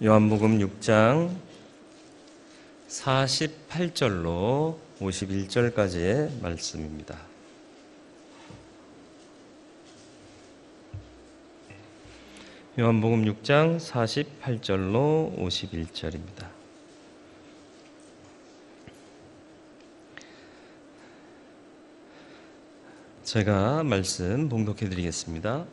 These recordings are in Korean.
요한복음 6장 48절로 51절까지의 말씀입니다. 요한복음 6장 48절로 51절입니다. 제가 말씀 봉독해 드리겠습니다.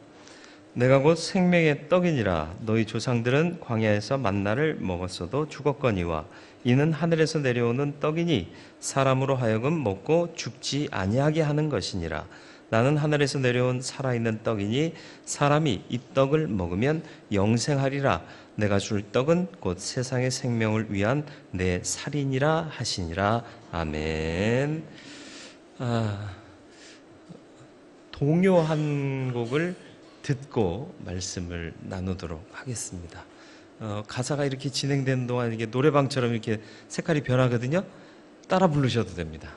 내가 곧 생명의 떡이니라. 너희 조상들은 광야에서 만나를 먹었어도 죽었거니와 이는 하늘에서 내려오는 떡이니 사람으로 하여금 먹고 죽지 아니하게 하는 것이니라. 나는 하늘에서 내려온 살아있는 떡이니 사람이 이 떡을 먹으면 영생하리라. 내가 줄 떡은 곧 세상의 생명을 위한 내 살이니라 하시니라. 아멘. 동요 한 곡을 듣고 말씀을 나누도록 하겠습니다. 가사가 이렇게 진행되는 동안 이게 노래방처럼 이렇게 색깔이 변하거든요. 따라 부르셔도 됩니다.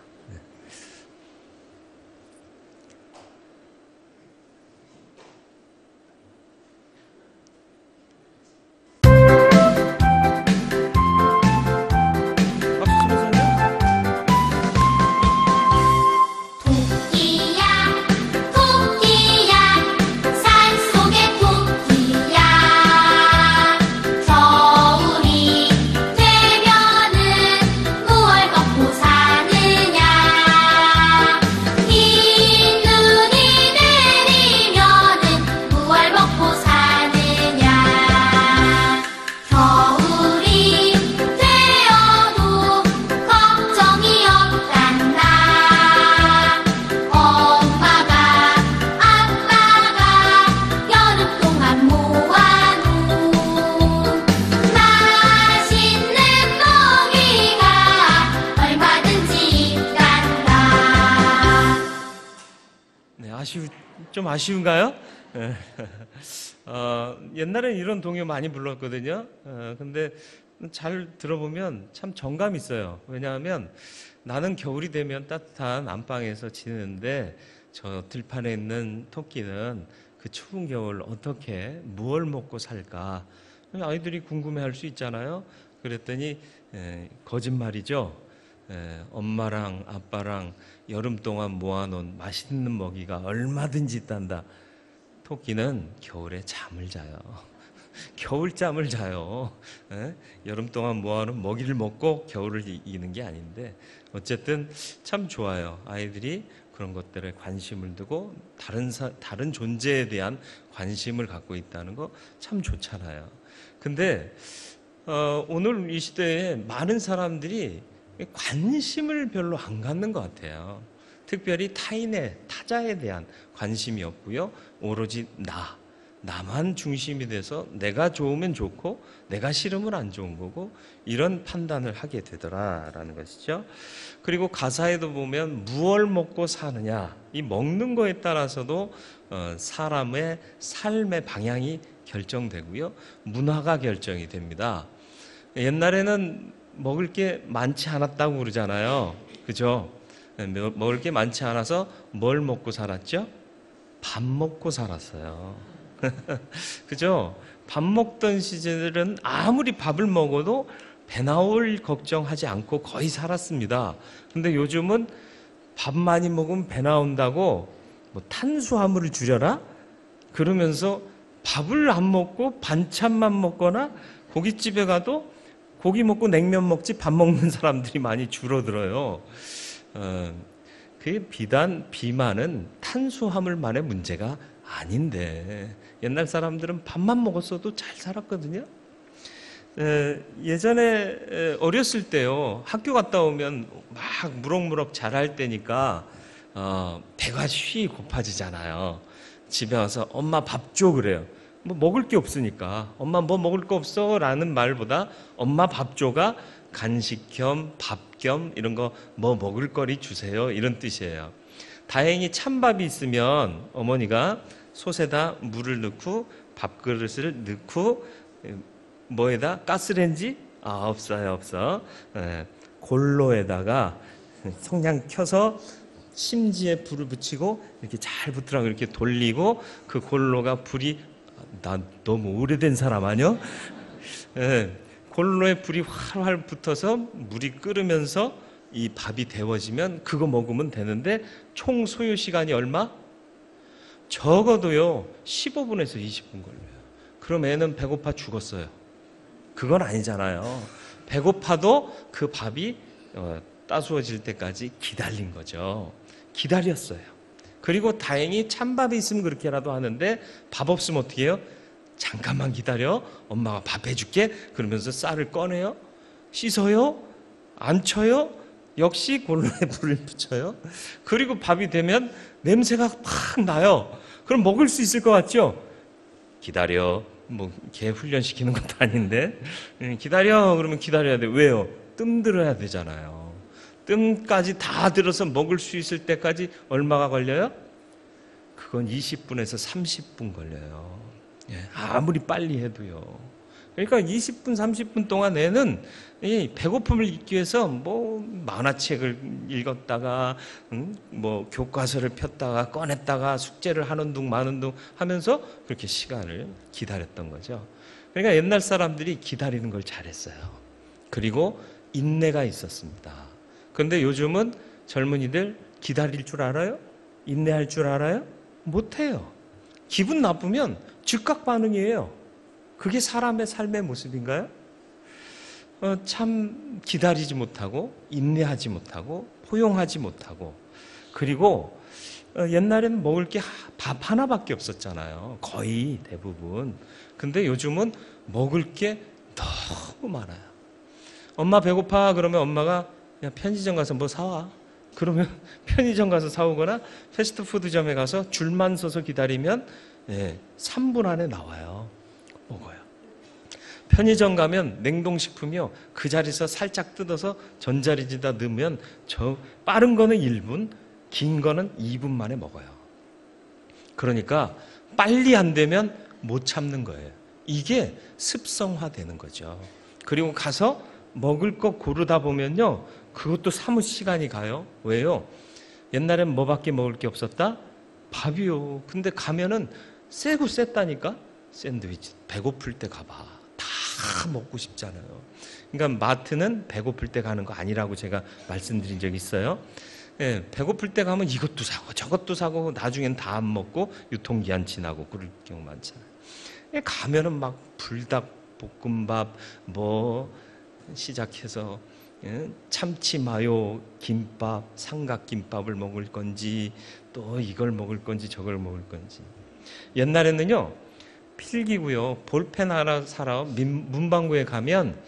좀 아쉬운가요? 옛날엔 이런 동요 많이 불렀거든요. 근데 잘 들어보면 참 정감 있어요. 왜냐하면 나는 겨울이 되면 따뜻한 안방에서 지내는데 저 들판에 있는 토끼는 그 추운 겨울 어떻게 무얼 먹고 살까? 아이들이 궁금해할 수 있잖아요. 그랬더니 거짓말이죠. 엄마랑 아빠랑 여름 동안 모아놓은 맛있는 먹이가 얼마든지 있단다. 토끼는 겨울에 잠을 자요. 겨울잠을 자요. 여름 동안 모아놓은 먹이를 먹고 겨울을 이기는 게 아닌데 어쨌든 참 좋아요. 아이들이 그런 것들에 관심을 두고 다른 존재에 대한 관심을 갖고 있다는 거 참 좋잖아요. 근데 오늘 이 시대에 많은 사람들이 관심을 별로 안 갖는 것 같아요. 특별히 타자에 대한 관심이 없고요. 오로지 나만 중심이 돼서 내가 좋으면 좋고 내가 싫으면 안 좋은 거고 이런 판단을 하게 되더라라는 것이죠. 그리고 가사에도 보면 무얼 먹고 사느냐, 이 먹는 거에 따라서도 사람의 삶의 방향이 결정되고요. 문화가 결정이 됩니다. 옛날에는 먹을 게 많지 않았다고 그러잖아요. 그죠? 먹을 게 많지 않아서 뭘 먹고 살았죠? 밥 먹고 살았어요. 그죠? 밥 먹던 시절은 아무리 밥을 먹어도 배 나올 걱정하지 않고 거의 살았습니다. 근데 요즘은 밥 많이 먹으면 배 나온다고 뭐 탄수화물을 줄여라? 그러면서 밥을 안 먹고 반찬만 먹거나 고깃집에 가도 고기 먹고 냉면 먹지 밥 먹는 사람들이 많이 줄어들어요. 그게 비만은 탄수화물만의 문제가 아닌데 옛날 사람들은 밥만 먹었어도 잘 살았거든요. 예전에 어렸을 때요, 학교 갔다 오면 막 무럭무럭 자랄 때니까 배가 쉬 고파지잖아요. 집에 와서 엄마 밥 줘 그래요. 뭐 먹을 게 없으니까 엄마 뭐 먹을 거 없어? 라는 말보다 엄마 밥 줘가 간식 겸 밥 겸 이런 거 뭐 먹을 거리 주세요 이런 뜻이에요. 다행히 찬밥이 있으면 어머니가 솥에다 물을 넣고 밥그릇을 넣고 뭐에다 가스레인지? 없어요. 골로에다가 성냥 켜서 심지에 불을 붙이고 이렇게 잘 붙으라고 이렇게 돌리고 그 골로가 불이 난 너무 오래된 사람 아니요? 예, 골로에 불이 활활 붙어서 물이 끓으면서 이 밥이 데워지면 그거 먹으면 되는데 총 소요 시간이 얼마? 적어도요 15분에서 20분 걸려요. 그럼 애는 배고파 죽었어요. 그건 아니잖아요. 배고파도 그 밥이 따스워질 때까지 기다린 거죠. 기다렸어요. 그리고 다행히 찬밥이 있으면 그렇게라도 하는데 밥 없으면 어떻게 해요? 잠깐만 기다려. 엄마가 밥 해줄게. 그러면서 쌀을 꺼내요. 씻어요. 안 쳐요. 역시 골로에 불을 붙여요. 그리고 밥이 되면 냄새가 팍 나요. 그럼 먹을 수 있을 것 같죠? 기다려. 뭐 개 훈련시키는 것도 아닌데 기다려. 그러면 기다려야 돼. 왜요? 뜸 들어야 되잖아요. 뜸까지 다 들어서 먹을 수 있을 때까지 얼마가 걸려요? 그건 20분에서 30분 걸려요. 아무리 빨리 해도요. 그러니까 20분, 30분 동안 애는 이 배고픔을 잊기 위해서 뭐 만화책을 읽었다가 뭐 교과서를 폈다가 꺼냈다가 숙제를 하는 둥 마는 둥 하면서 그렇게 시간을 기다렸던 거죠. 그러니까 옛날 사람들이 기다리는 걸 잘했어요. 그리고 인내가 있었습니다. 그런데 요즘은 젊은이들 기다릴 줄 알아요? 인내할 줄 알아요? 못해요. 기분 나쁘면 즉각 반응이에요. 그게 사람의 삶의 모습인가요? 참 기다리지 못하고 인내하지 못하고 포용하지 못하고 그리고 옛날에는 먹을 게 밥 하나밖에 없었잖아요. 거의 대부분. 근데 요즘은 먹을 게 너무 많아요. 엄마 배고파 그러면 엄마가 야 편의점 가서 뭐 사와. 그러면 편의점 가서 사오거나 패스트푸드점에 가서 줄만 서서 기다리면 3분 안에 나와요. 먹어요. 편의점 가면 냉동식품이요. 그 자리에서 살짝 뜯어서 전자레인지에다 넣으면 저 빠른 거는 1분, 긴 거는 2분 만에 먹어요. 그러니까 빨리 안 되면 못 참는 거예요. 이게 습성화되는 거죠. 그리고 가서 먹을 거 고르다 보면요. 그것도 사뭇 시간이 가요. 왜요? 옛날엔 뭐밖에 먹을 게 없었다? 밥이요. 근데 가면은 세고 셌다니까? 샌드위치. 배고플 때 가봐. 다 먹고 싶잖아요. 그러니까 마트는 배고플 때 가는 거 아니라고 제가 말씀드린 적이 있어요. 배고플 때 가면 이것도 사고 저것도 사고 나중엔 다 안 먹고 유통기한 지나고 그럴 경우 많잖아요. 가면은 막 불닭볶음밥 뭐 시작해서 참치 마요 김밥, 삼각김밥을 먹을 건지 또 이걸 먹을 건지 저걸 먹을 건지. 옛날에는요 필기구요 볼펜 하나 사러 문방구에 가면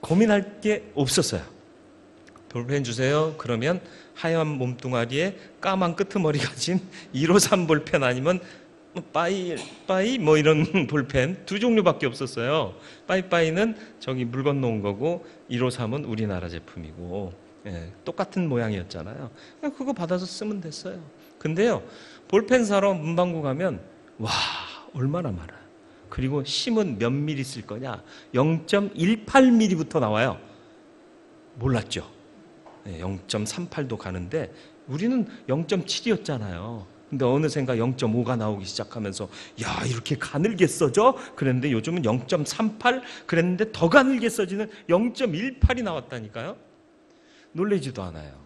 고민할 게 없었어요. 볼펜 주세요. 그러면 하얀 몸뚱아리에 까만 끄트머리 가진 153 볼펜 아니면 빠이 뭐 이런 볼펜 두 종류밖에 없었어요. 빠이는 저기 물 건너온 거고 153은 우리나라 제품이고 똑같은 모양이었잖아요. 그거 받아서 쓰면 됐어요. 근데요 볼펜 사러 문방구 가면 와 얼마나 많아요. 그리고 심은 몇 미리 쓸 거냐 0.18mm부터 나와요. 몰랐죠. 0.38도 가는데 우리는 0.7이었잖아요. 근데 어느샌가 0.5가 나오기 시작하면서 야 이렇게 가늘게 써져? 그랬는데 요즘은 0.38 그랬는데 더 가늘게 써지는 0.18이 나왔다니까요. 놀라지도 않아요.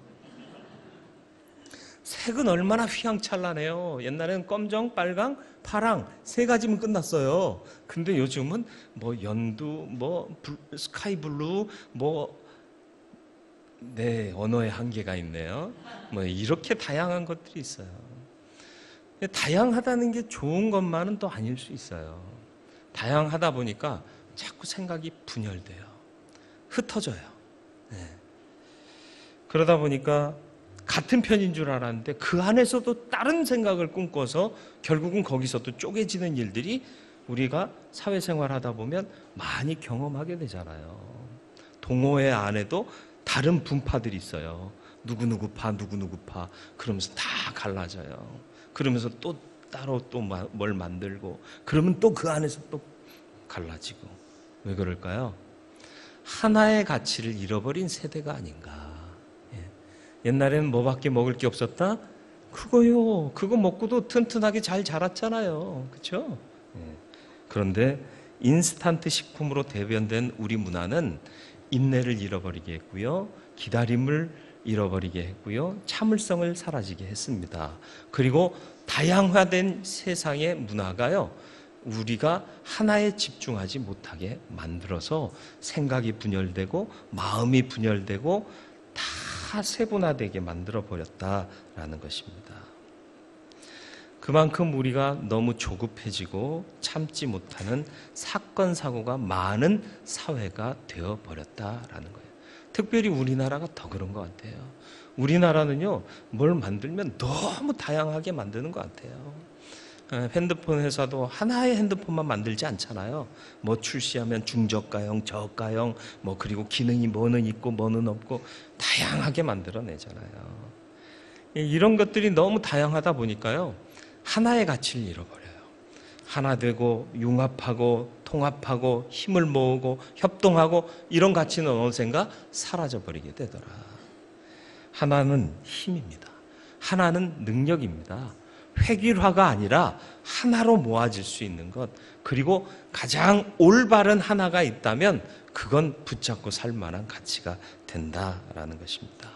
색은 얼마나 휘황찬란해요. 옛날에는 검정, 빨강, 파랑 세 가지면 끝났어요. 근데 요즘은 뭐 연두, 뭐 스카이블루, 뭐 언어의 한계가 있네요. 뭐 이렇게 다양한 것들이 있어요. 다양하다는 게 좋은 것만은 또 아닐 수 있어요. 다양하다 보니까 자꾸 생각이 분열돼요. 흩어져요. 그러다 보니까 같은 편인 줄 알았는데 그 안에서도 다른 생각을 꿈꿔서 결국은 거기서도 쪼개지는 일들이 우리가 사회생활 하다 보면 많이 경험하게 되잖아요. 동호회 안에도 다른 분파들이 있어요. 누구누구파 누구누구파 그러면서 다 갈라져요. 그러면서 또 따로 또 뭘 만들고 그러면 또 그 안에서 또 갈라지고. 왜 그럴까요? 하나의 가치를 잃어버린 세대가 아닌가. 옛날에는 뭐밖에 먹을 게 없었다? 그거요. 그거 먹고도 튼튼하게 잘 자랐잖아요. 그렇죠? 그런데 인스턴트 식품으로 대변된 우리 문화는 인내를 잃어버리게 했고요. 기다림을 잃어버리게 했고요. 참을성을 사라지게 했습니다. 그리고 다양화된 세상의 문화가요, 우리가 하나에 집중하지 못하게 만들어서 생각이 분열되고 마음이 분열되고 다 세분화되게 만들어 버렸다라는 것입니다. 그만큼 우리가 너무 조급해지고 참지 못하는 사건 사고가 많은 사회가 되어 버렸다라는 거예요. 특별히 우리나라가 더 그런 것 같아요. 우리나라는요, 뭘 만들면 너무 다양하게 만드는 것 같아요. 핸드폰 회사도 하나의 핸드폰만 만들지 않잖아요. 뭐 출시하면 중저가형, 저가형, 뭐 그리고 기능이 뭐는 있고 뭐는 없고 다양하게 만들어내잖아요. 이런 것들이 너무 다양하다 보니까요, 하나의 가치를 잃어버려요. 하나 되고 융합하고 통합하고 힘을 모으고 협동하고 이런 가치는 어느샌가 사라져버리게 되더라. 하나는 힘입니다. 하나는 능력입니다. 획일화가 아니라 하나로 모아질 수 있는 것, 그리고 가장 올바른 하나가 있다면 그건 붙잡고 살 만한 가치가 된다라는 것입니다.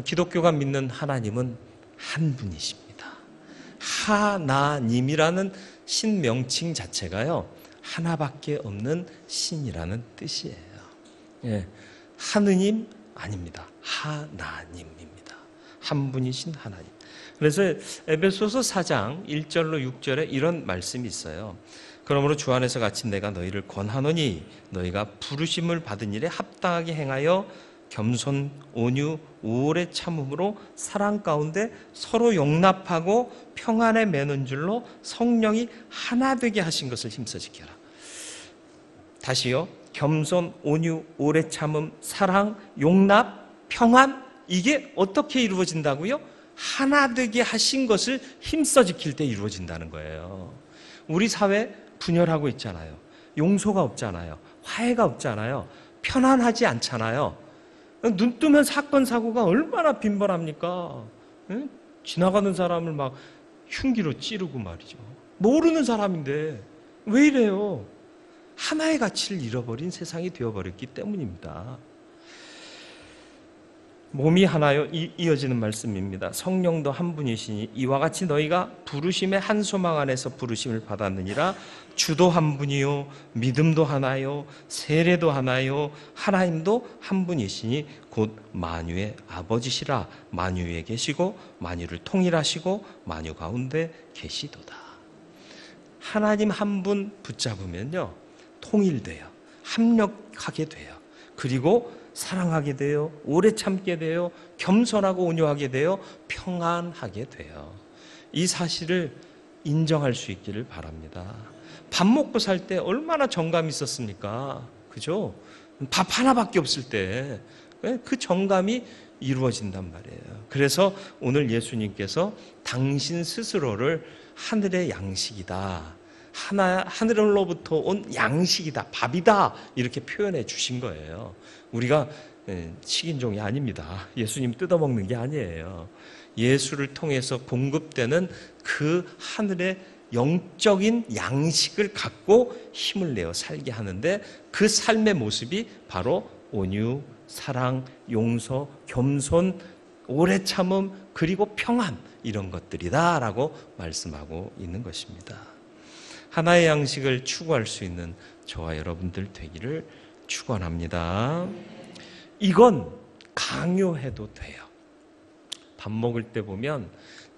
기독교가 믿는 하나님은 한 분이십니다. 하나님이라는 신명칭 자체가요, 하나밖에 없는 신이라는 뜻이에요. 예, 하느님 아닙니다. 하나님입니다. 한 분이신 하나님. 그래서 에베소서 4장 1절로 6절에 이런 말씀이 있어요. 그러므로 주 안에서 같이 내가 너희를 권하노니 너희가 부르심을 받은 일에 합당하게 행하여 겸손, 온유, 오래 참음으로 사랑 가운데 서로 용납하고 평안에 매는 줄로 성령이 하나 되게 하신 것을 힘써 지켜라. 다시요. 겸손, 온유, 오래 참음, 사랑, 용납, 평안, 이게 어떻게 이루어진다고요? 하나 되게 하신 것을 힘써 지킬 때 이루어진다는 거예요. 우리 사회 분열하고 있잖아요. 용서가 없잖아요. 화해가 없잖아요. 편안하지 않잖아요. 눈 뜨면 사건 사고가 얼마나 빈번합니까? 응? 지나가는 사람을 막 흉기로 찌르고 말이죠. 모르는 사람인데 왜 이래요? 하나의 가치를 잃어버린 세상이 되어버렸기 때문입니다. 몸이 하나요? 이어지는 말씀입니다. 성령도 한 분이시니 이와 같이 너희가 부르심의 한 소망 안에서 부르심을 받았느니라. 주도 한 분이요, 믿음도 하나요, 세례도 하나요, 하나님도 한 분이시니 곧 만유의 아버지시라. 만유 위에 계시고 만유를 통일하시고 만유 가운데 계시도다. 하나님 한 분 붙잡으면요, 통일돼요. 합력하게 돼요. 그리고 사랑하게 돼요. 오래 참게 돼요. 겸손하고 온유하게 돼요. 평안하게 돼요. 이 사실을 인정할 수 있기를 바랍니다. 밥 먹고 살 때 얼마나 정감이 있었습니까? 그죠? 밥 하나밖에 없을 때 그 정감이 이루어진단 말이에요. 그래서 오늘 예수님께서 당신 스스로를 하늘의 양식이다, 하늘로부터 온 양식이다, 밥이다, 이렇게 표현해 주신 거예요. 우리가 식인종이 아닙니다. 예수님 뜯어먹는 게 아니에요. 예수를 통해서 공급되는 그 하늘의 영적인 양식을 갖고 힘을 내어 살게 하는데, 그 삶의 모습이 바로 온유, 사랑, 용서, 겸손, 오래 참음, 그리고 평안, 이런 것들이다라고 말씀하고 있는 것입니다. 하나의 양식을 추구할 수 있는 저와 여러분들 되기를 축원합니다. 이건 강요해도 돼요. 밥 먹을 때 보면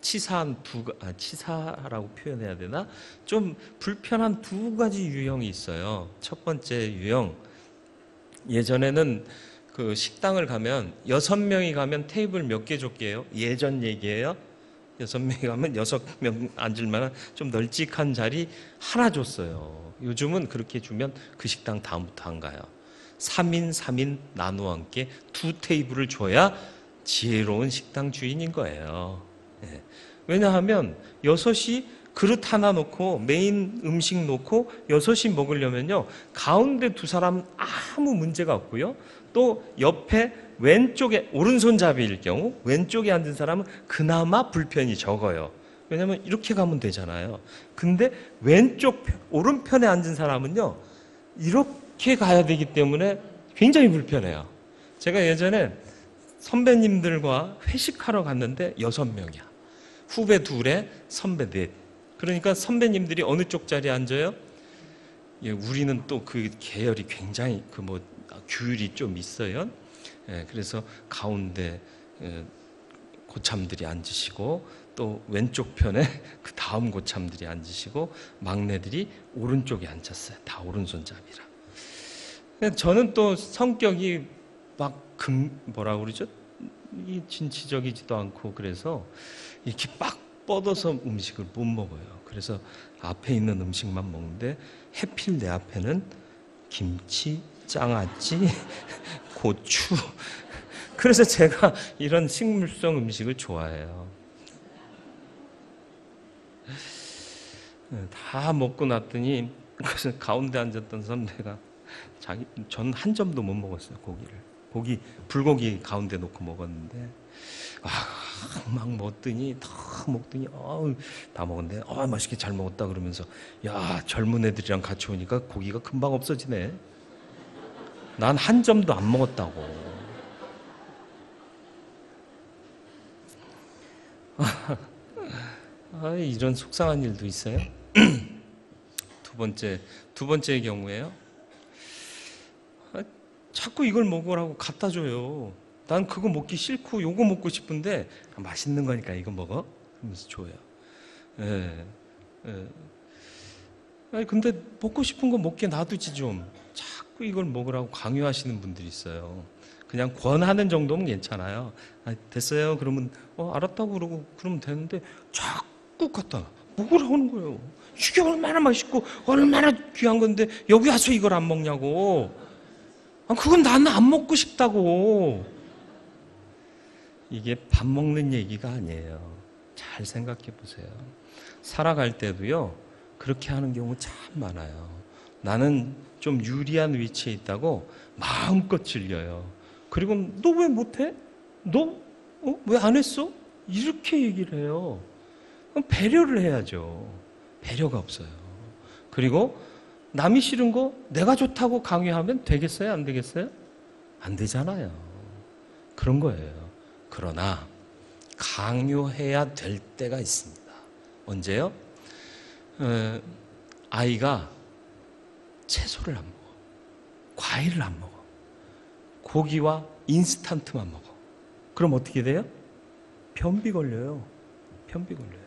치사라고 표현해야 되나? 좀 불편한 두 가지 유형이 있어요. 첫 번째 유형, 예전에는 그 식당을 가면 6명이 가면 테이블 몇 개 줬게요? 예전 얘기예요. 6명이 가면 6명 앉을 만한 좀 널찍한 자리 하나 줬어요. 요즘은 그렇게 주면 그 식당 다음부터 안 가요. 3인 3인 나누어 앉게 두 테이블을 줘야 지혜로운 식당 주인인 거예요. 네. 왜냐하면 6이 그릇 하나 놓고 메인 음식 놓고 6이 먹으려면요, 가운데 두 사람 아무 문제가 없고요, 또 옆에 왼쪽에 오른손잡이일 경우 왼쪽에 앉은 사람은 그나마 불편이 적어요. 왜냐면 이렇게 가면 되잖아요. 근데 오른편에 앉은 사람은요, 이렇게 가야 되기 때문에 굉장히 불편해요. 제가 예전에 선배님들과 회식하러 갔는데 6명이야. 후배 2에 선배 4. 그러니까 선배님들이 어느 쪽 자리에 앉아요? 예, 우리는 또 그 계열이 굉장히 규율이 좀 있어요. 예, 그래서 가운데 고참들이 앉으시고, 또 왼쪽 편에 그 다음 고참들이 앉으시고, 막내들이 오른쪽에 앉았어요. 다 오른손잡이라. 저는 또 성격이 뭐라고 그러죠? 이 진취적이지도 않고, 그래서 이렇게 빡 뻗어서 음식을 못 먹어요. 그래서 앞에 있는 음식만 먹는데, 해필 내 앞에는 김치, 장아찌, 고추. 그래서 제가 이런 식물성 음식을 좋아해요. 다 먹고 났더니 그래서 가운데 앉았던 선배가 전 한 점도 못 먹었어요. 불고기 가운데 놓고 먹었는데, 막 먹더니 다 먹었는데, 맛있게 잘 먹었다 그러면서, 야, 젊은 애들이랑 같이 오니까 고기가 금방 없어지네. 난 한 점도 안 먹었다고. 이런 속상한 일도 있어요. 두 번째의 경우에요. 자꾸 이걸 먹으라고 갖다 줘요. 난 그거 먹기 싫고 요거 먹고 싶은데, 맛있는 거니까 이거 먹어? 하면서 줘요. 예. 근데 먹고 싶은 거 먹게 놔두지 좀. 자꾸 이걸 먹으라고 강요하시는 분들이 있어요. 그냥 권하는 정도면 괜찮아요. 됐어요. 그러면 알았다고 그러고 그러면 되는데, 자꾸 갖다 먹으라고 하는 거예요. 이게 얼마나 맛있고 얼마나 귀한 건데 여기 와서 이걸 안 먹냐고. 그건 나는 안 먹고 싶다고. 이게 밥 먹는 얘기가 아니에요. 잘 생각해 보세요. 살아갈 때도요, 그렇게 하는 경우 참 많아요. 나는 좀 유리한 위치에 있다고 마음껏 즐겨요. 그리고 너 왜 못해? 너 왜 안 했어? 이렇게 얘기를 해요. 그럼 배려를 해야죠. 배려가 없어요. 그리고 남이 싫은 거 내가 좋다고 강요하면 되겠어요? 안 되겠어요? 안 되잖아요. 그런 거예요. 그러나 강요해야 될 때가 있습니다. 언제요? 아이가 채소를 안 먹어. 과일을 안 먹어. 고기와 인스턴트만 먹어. 그럼 어떻게 돼요? 변비 걸려요. 변비 걸려요.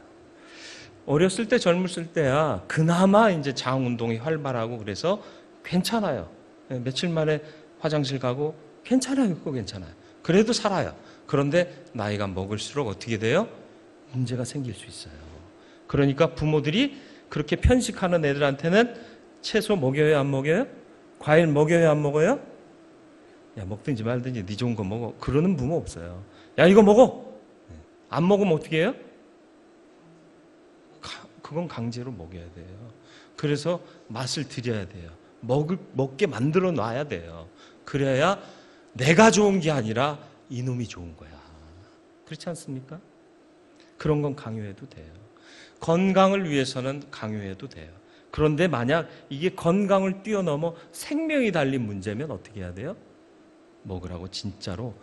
어렸을 때, 젊었을 때야 그나마 이제 장 운동이 활발하고 그래서 괜찮아요. 며칠 만에 화장실 가고 괜찮아요. 그거 괜찮아요. 그래도 살아요. 그런데 나이가 먹을수록 어떻게 돼요? 문제가 생길 수 있어요. 그러니까 부모들이 그렇게 편식하는 애들한테는 채소 먹여요, 안 먹여요? 과일 먹여요, 안 먹어요? 야, 먹든지 말든지 네 좋은 거 먹어. 그러는 부모 없어요. 야, 이거 먹어. 안 먹으면 어떻게 해요? 그건 강제로 먹여야 돼요. 그래서 맛을 들여야 돼요. 먹게 만들어 놔야 돼요. 그래야 내가 좋은 게 아니라 이놈이 좋은 거야. 그렇지 않습니까? 그런 건 강요해도 돼요. 건강을 위해서는 강요해도 돼요. 그런데 만약 이게 건강을 뛰어넘어 생명이 달린 문제면 어떻게 해야 돼요? 먹으라고 진짜로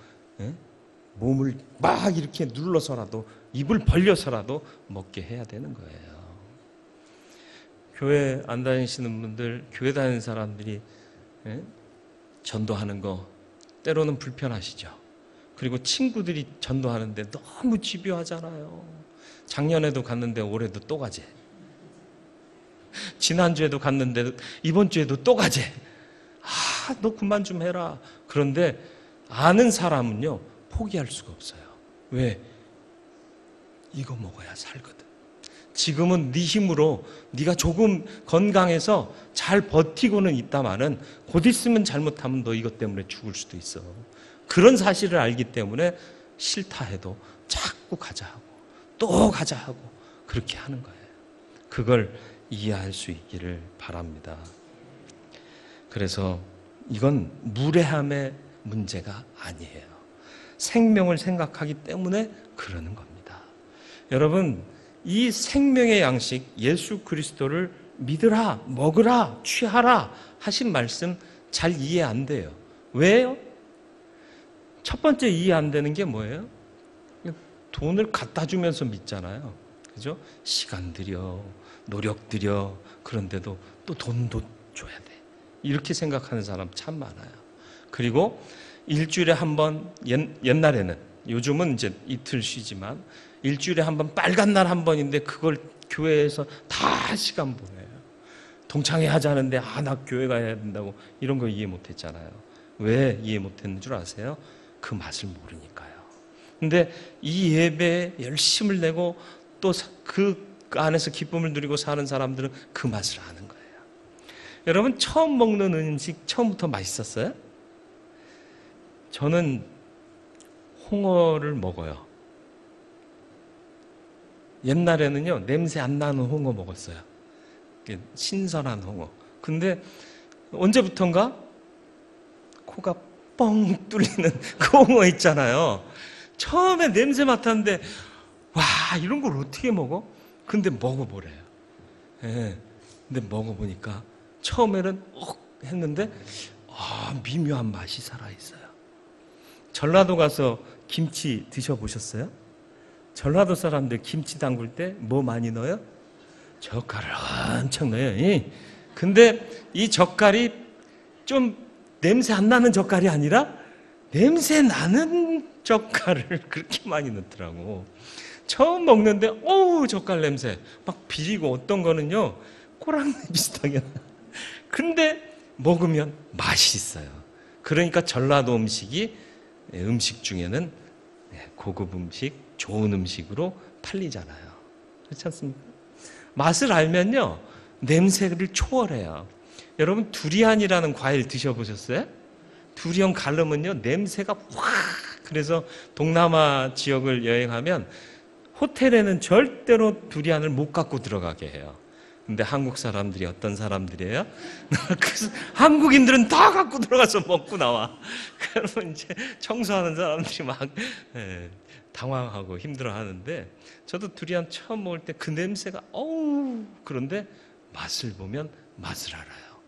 몸을 막 이렇게 눌러서라도, 입을 벌려서라도 먹게 해야 되는 거예요. 교회 안 다니시는 분들, 교회 다니는 사람들이 전도하는 거 때로는 불편하시죠. 그리고 친구들이 전도하는데 너무 집요하잖아요. 작년에도 갔는데 올해도 또 가재. 지난주에도 갔는데 이번 주에도 또 가재. 너 그만 좀 해라. 그런데 아는 사람은요, 포기할 수가 없어요. 왜? 이거 먹어야 살거든. 지금은 네 힘으로 네가 조금 건강해서 잘 버티고는 있다마는 곧 있으면 잘못하면 너 이것 때문에 죽을 수도 있어. 그런 사실을 알기 때문에 싫다 해도 자꾸 가자 하고 또 가자 하고 그렇게 하는 거예요. 그걸 이해할 수 있기를 바랍니다. 그래서 이건 무례함의 문제가 아니에요. 생명을 생각하기 때문에 그러는 겁니다. 여러분, 이 생명의 양식 예수 그리스도를 믿으라, 먹으라, 취하라 하신 말씀 잘 이해 안 돼요. 왜요? 첫 번째 이해 안 되는 게 뭐예요? 돈을 갖다 주면서 믿잖아요. 그죠? 시간 들여, 노력 들여, 그런데도 또 돈도 줘야 돼. 이렇게 생각하는 사람 참 많아요. 그리고 일주일에 한 번, 옛날에는, 요즘은 이제 이틀 쉬지만, 일주일에 한 번, 빨간 날 한 번인데, 그걸 교회에서 다 시간 보내요. 동창회 하자는데, 나 교회 가야 된다고, 이런 거 이해 못 했잖아요. 왜 이해 못 했는 줄 아세요? 그 맛을 모르니까요. 근데 이 예배에 열심을 내고, 또 그 안에서 기쁨을 누리고 사는 사람들은 그 맛을 아는 거예요. 여러분, 처음 먹는 음식 처음부터 맛있었어요? 저는 홍어를 먹어요. 옛날에는요, 냄새 안 나는 홍어 먹었어요. 신선한 홍어. 근데 언제부턴가 코가 뻥 뚫리는 그 홍어 있잖아요. 처음에 냄새 맡았는데, 와, 이런 걸 어떻게 먹어? 근데 먹어보래요. 예. 근데 먹어보니까 처음에는 했는데 미묘한 맛이 살아있어요. 전라도 가서 김치 드셔보셨어요? 전라도 사람들 김치 담글 때 뭐 많이 넣어요? 젓갈을 엄청 넣어요. 근데 이 젓갈이 좀 냄새 안 나는 젓갈이 아니라 냄새 나는 젓갈을 그렇게 많이 넣더라고. 처음 먹는데 젓갈 냄새 막 비리고, 어떤 거는요 꼬랑내 비슷하게 나. 근데 먹으면 맛이 있어요. 그러니까 전라도 음식이 음식 중에는 고급 음식, 좋은 음식으로 팔리잖아요. 그렇지 않습니까? 맛을 알면요 냄새를 초월해요. 여러분, 두리안이라는 과일 드셔보셨어요? 두리안 갈르면요 냄새가 확. 그래서 동남아 지역을 여행하면 호텔에는 절대로 두리안을 못 갖고 들어가게 해요. 근데 한국 사람들이 어떤 사람들이에요? 한국인들은 다 갖고 들어가서 먹고 나와. 그러면 이제 청소하는 사람들이 막 당황하고 힘들어하는데, 저도 두리안 처음 먹을 때 그 냄새가 그런데 맛을 보면 맛을 알아요.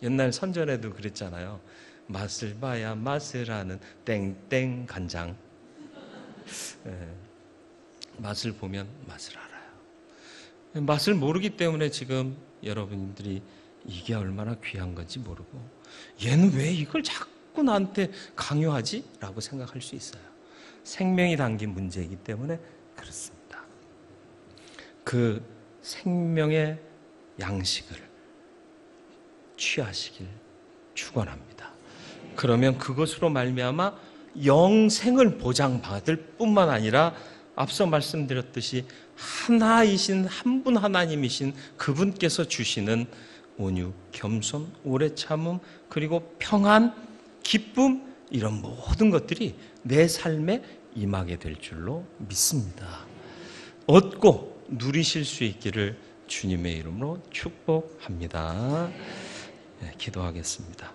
옛날 선전에도 그랬잖아요. 맛을 봐야 맛을 아는 땡땡 간장. 맛을 보면 맛을 알아요. 맛을 모르기 때문에 지금 여러분들이 이게 얼마나 귀한 건지 모르고, 얘는 왜 이걸 자꾸 나한테 강요하지? 라고 생각할 수 있어요. 생명이 담긴 문제이기 때문에 그렇습니다. 그 생명의 양식을 취하시길 축원합니다. 그러면 그것으로 말미암아 영생을 보장받을 뿐만 아니라, 앞서 말씀드렸듯이 하나이신 한 분 하나님이신 그분께서 주시는 온유, 겸손, 오래 참음, 그리고 평안, 기쁨, 이런 모든 것들이 내 삶에 임하게 될 줄로 믿습니다. 얻고 누리실 수 있기를 주님의 이름으로 축복합니다. 기도하겠습니다.